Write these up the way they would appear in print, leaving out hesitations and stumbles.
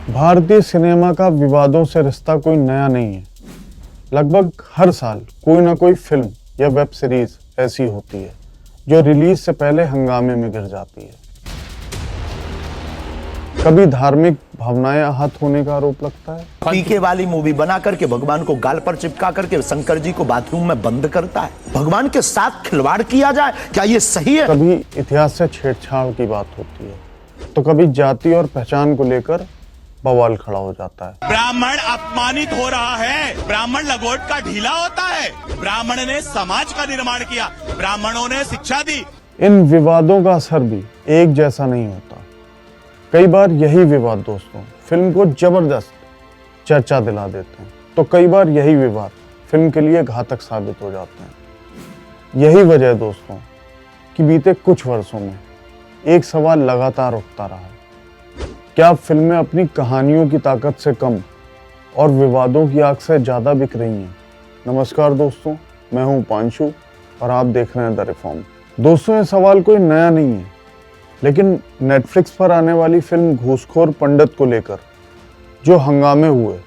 भारतीय सिनेमा का विवादों से रिश्ता कोई नया नहीं है। लगभग हर साल कोई ना कोई फिल्म या वेब सीरीज ऐसी होती है जो रिलीज से पहले हंगामे में घिर जाती है। कभी धार्मिक भावनाएं आहत होने का आरोप लगता है, पीके वाली मूवी बना करके भगवान को गाल पर चिपका करके शंकर जी को बाथरूम में बंद करता है। भगवान के साथ खिलवाड़ किया जाए, क्या ये सही है? कभी इतिहास से छेड़छाड़ की बात होती है, तो कभी जाति और पहचान को लेकर बवाल खड़ा हो जाता है। ब्राह्मण अपमानित हो रहा है, ब्राह्मण लंगोट का ढीला होता है, ब्राह्मण ने समाज का निर्माण किया, ब्राह्मणों ने शिक्षा दी। इन विवादों का असर भी एक जैसा नहीं होता। कई बार यही विवाद दोस्तों फिल्म को जबरदस्त चर्चा दिला देते हैं, तो कई बार यही विवाद फिल्म के लिए घातक साबित हो जाते हैं। यही वजह है दोस्तों कि बीते कुछ वर्षों में एक सवाल लगातार उठता रहा है, क्या फिल्में अपनी कहानियों की ताकत से कम और विवादों की आग से ज़्यादा बिक रही हैं? नमस्कार दोस्तों, मैं हूं पांशु और आप देख रहे हैं द रिफॉर्म। दोस्तों, ये सवाल कोई नया नहीं है, लेकिन नेटफ्लिक्स पर आने वाली फिल्म घूसखोर पंडित को लेकर जो हंगामे हुए,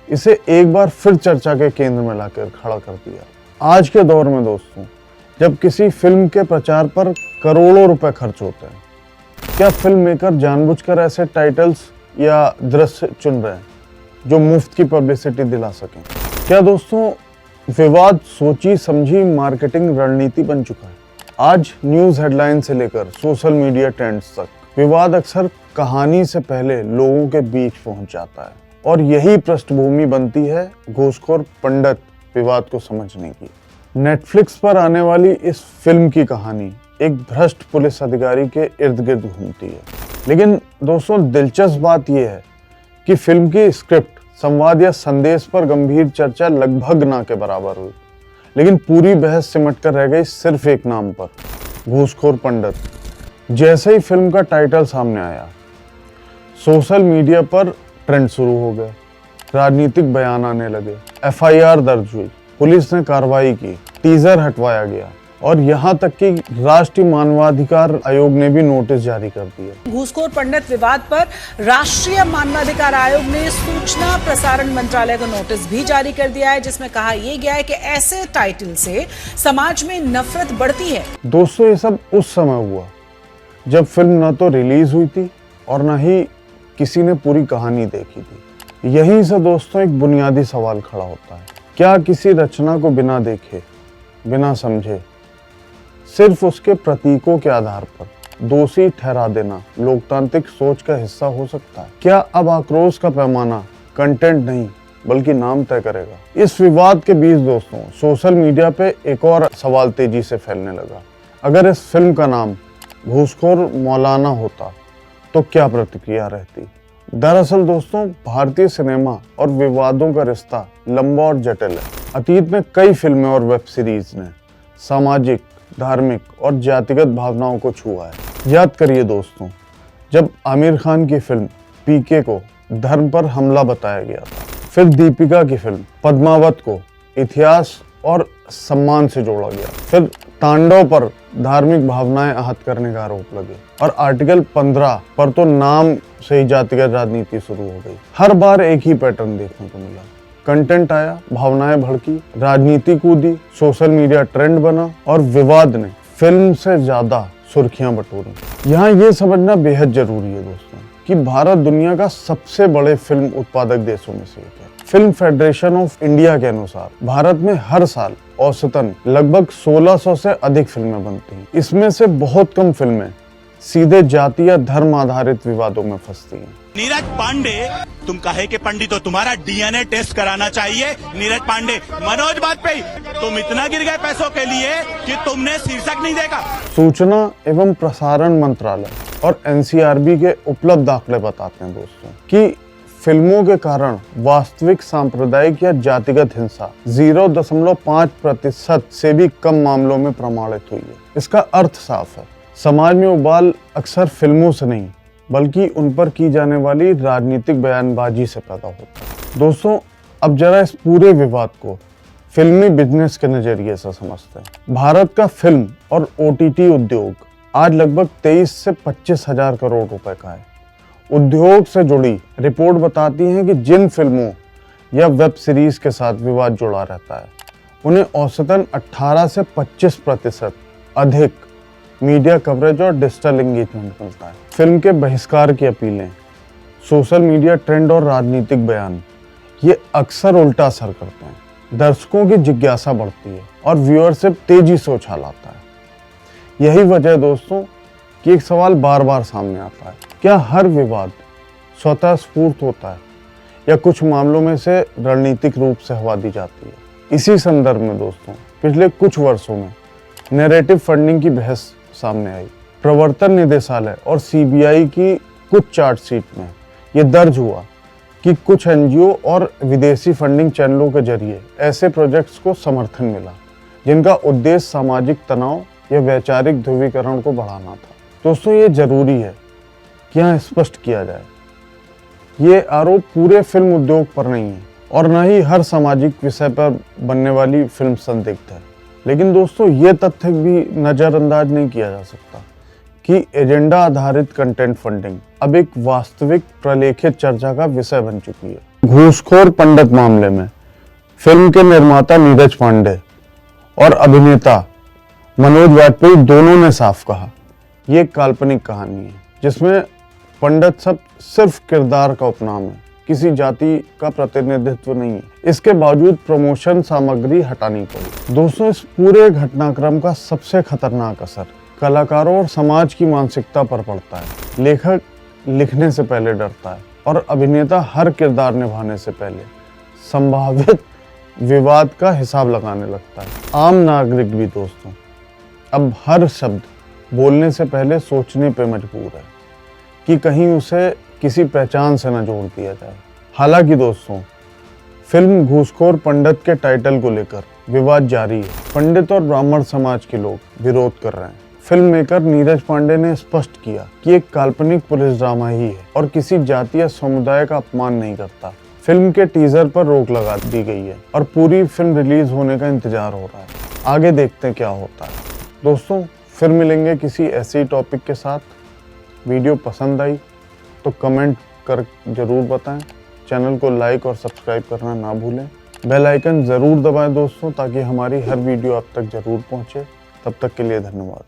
इसे एक बार फिर चर्चा के केंद्र में लाकर खड़ा कर दिया। आज के दौर में दोस्तों, जब किसी फिल्म के प्रचार पर करोड़ों रुपए खर्च होते हैं, क्या फिल्म मेकर जानबूझकर ऐसे टाइटल्स या दृश्य चुन रहे हैं जो मुफ्त की पब्लिसिटी दिला सकें? क्या दोस्तों विवाद सोची समझी मार्केटिंग रणनीति बन चुका है? आज न्यूज़ हेडलाइन से लेकर सोशल मीडिया ट्रेंड्स तक विवाद अक्सर कहानी से पहले लोगों के बीच पहुंच जाता है, और यही पृष्ठभूमि बनती है घूसखोर पंडित विवाद को समझने की। नेटफ्लिक्स पर आने वाली इस फिल्म की कहानी एक भ्रष्ट पुलिस अधिकारी के इर्द गिर्द घूमती है। लेकिन दोस्तों दिलचस्प बात यह है कि फिल्म की स्क्रिप्ट, संवाद या संदेश पर गंभीर चर्चा लगभग ना के बराबर हुई, लेकिन पूरी बहस सिमट कर रह गई सिर्फ एक नाम पर, घूसखोर पंडित। जैसे ही फिल्म का टाइटल सामने आया, सोशल मीडिया पर ट्रेंड शुरू हो गया, राजनीतिक बयान आने लगे, FIR दर्ज हुई, पुलिस ने कार्रवाई की, टीजर हटवाया गया और यहाँ तक कि राष्ट्रीय मानवाधिकार आयोग ने भी नोटिस जारी कर दिया। घूसखोर पंडित विवाद पर राष्ट्रीय मानवाधिकार आयोग ने सूचना प्रसारण मंत्रालय को नोटिस भी जारी कर दिया है, जिसमें कहा यह गया है कि ऐसे टाइटल से समाज में नफरत बढ़ती है। दोस्तों, ये सब उस समय हुआ जब फिल्म न तो रिलीज हुई थी और न ही किसी ने पूरी कहानी देखी थी। यहीं से दोस्तों एक बुनियादी सवाल खड़ा होता है, क्या किसी रचना को बिना देखे, बिना समझे, सिर्फ उसके प्रतीकों के आधार पर दोषी ठहरा देना लोकतांत्रिक सोच का हिस्सा हो सकता है? क्या अब आक्रोश का पैमाना कंटेंट नहीं बल्कि नाम तय करेगा? इस विवाद के बीच दोस्तों सोशल मीडिया पे एक और सवाल तेजी से फैलने लगा, अगर इस फिल्म का नाम घूसखोर मौलाना होता तो क्या प्रतिक्रिया रहती? दरअसल दोस्तों भारतीय सिनेमा और विवादों का रिश्ता लंबा और जटिल है। अतीत में कई फिल्में और वेब सीरीज ने सामाजिक, धार्मिक और जातिगत भावनाओं को छुआ है। याद करिए दोस्तों, जब आमिर खान की फिल्म पीके को धर्म पर हमला बताया गया था, फिर दीपिका की फिल्म पद्मावत को इतिहास और सम्मान से जोड़ा गया, फिर तांडव पर धार्मिक भावनाएं आहत करने का आरोप लगे, और आर्टिकल 15 पर तो नाम से ही जातिगत राजनीति शुरू हो गई। हर बार एक ही पैटर्न देखने को मिला, कंटेंट आया, भावनाएं भड़की, राजनीति कूदी, सोशल मीडिया ट्रेंड बना और विवाद ने फिल्म से ज्यादा सुर्खियां बटोरी। यहाँ ये समझना बेहद जरूरी है दोस्तों कि भारत दुनिया का सबसे बड़े फिल्म उत्पादक देशों में से एक है। फिल्म फेडरेशन ऑफ इंडिया के अनुसार भारत में हर साल औसतन लगभग 1600 से अधिक फिल्में बनती हैं। इसमें से बहुत कम फिल्में सीधे जाति या धर्म आधारित विवादों में फंसती हैं। नीरज पांडे, तुम कहे कि पंडित हो, तुम्हारा DNA टेस्ट कराना चाहिए। नीरज पांडे, मनोज बाजपेयी, तुम इतना गिर गए पैसों के लिए कि तुमने शीर्षक नहीं देखा। सूचना एवं प्रसारण मंत्रालय और NCRB के उपलब्ध आंकड़े बताते हैं दोस्तों कि फिल्मों के कारण वास्तविक सांप्रदायिक या जातिगत हिंसा 0.5% से भी कम मामलों में प्रमाणित हुई है। इसका अर्थ साफ है, समाज में उबाल अक्सर फिल्मों से नहीं बल्कि उन पर की जाने वाली राजनीतिक बयानबाजी से पैदा होता है। दोस्तों, अब जरा इस पूरे विवाद को फिल्मी बिजनेस के नजरिए से समझते हैं। भारत का फिल्म और OTT उद्योग आज लगभग 23 से 25 हजार करोड़ रुपए का है उद्योग से जुड़ी रिपोर्ट बताती है कि जिन फिल्मों या वेब सीरीज के साथ विवाद जुड़ा रहता है उन्हें औसतन 18 से 25% अधिक मीडिया कवरेज और डिजिटल एंगेजमेंट मिलता है। फिल्म के बहिष्कार की अपीलें, सोशल मीडिया ट्रेंड और राजनीतिक बयान ये अक्सर उल्टा असर करते हैं। दर्शकों की जिज्ञासा बढ़ती है और व्यूअरशिप तेजी से उछाल आता है। यही वजह है दोस्तों कि एक सवाल बार बार सामने आता है, क्या हर विवाद स्वतः स्फूर्त होता है या कुछ मामलों में से रणनीतिक रूप से हवा दी जाती है। इसी संदर्भ में दोस्तों पिछले कुछ वर्षों में नैरेटिव फंडिंग की बहस सामने आई। प्रवर्तन निदेशालय और सीबीआई की कुछ चार्जशीट में ये दर्ज हुआ कि कुछ एनजीओ और विदेशी फंडिंग चैनलों के जरिए ऐसे प्रोजेक्ट्स को समर्थन मिला जिनका उद्देश्य सामाजिक तनाव या वैचारिक ध्रुवीकरण को बढ़ाना था। दोस्तों ये जरूरी है कि यहाँ स्पष्ट किया जाए, ये आरोप पूरे फिल्म उद्योग पर नहीं है और न ही हर सामाजिक विषय पर बनने वाली फिल्म संदिग्ध है। लेकिन दोस्तों ये तथ्य भी नज़रअंदाज नहीं किया जा सकता कि एजेंडा आधारित कंटेंट फंडिंग अब एक वास्तविक प्रलेखित चर्चा का विषय बन चुकी है। घूसखोर पंडित मामले में फिल्म के निर्माता नीरज पांडे और अभिनेता मनोज वाजपेयी दोनों ने साफ कहा, ये एक काल्पनिक कहानी है जिसमें पंडित सब सिर्फ किरदार का उपनाम है, किसी जाति का प्रतिनिधित्व नहीं है। इसके बावजूद प्रमोशन सामग्री हटानी पड़ी। दोस्तों इस पूरे घटनाक्रम का सबसे खतरनाक असर कलाकारों और समाज की मानसिकता पर पड़ता है। लेखक लिखने से पहले डरता है और अभिनेता हर किरदार निभाने से पहले संभावित विवाद का हिसाब लगाने लगता है। आम नागरिक भी दोस्तों अब हर शब्द बोलने से पहले सोचने पे मजबूर है कि कहीं उसे किसी पहचान से न जोड़ दिया जाए। हालांकि दोस्तों फिल्म घूसखोर पंडित के टाइटल को लेकर विवाद जारी है। पंडित और ब्राह्मण समाज के लोग विरोध कर रहे हैं। फिल्म मेकर नीरज पांडे ने स्पष्ट किया कि एक काल्पनिक पुलिस ड्रामा ही है और किसी जाति या समुदाय का अपमान नहीं करता। फिल्म के टीजर पर रोक लगा दी गई है और पूरी फिल्म रिलीज होने का इंतजार हो रहा है। आगे देखते हैं क्या होता है। दोस्तों फिर मिलेंगे किसी ऐसे ही टॉपिक के साथ। वीडियो पसंद आई तो कमेंट कर जरूर बताएं। चैनल को लाइक और सब्सक्राइब करना ना भूलें। बेल आइकन ज़रूर दबाएं दोस्तों ताकि हमारी हर वीडियो आप तक ज़रूर पहुंचे। तब तक के लिए धन्यवाद।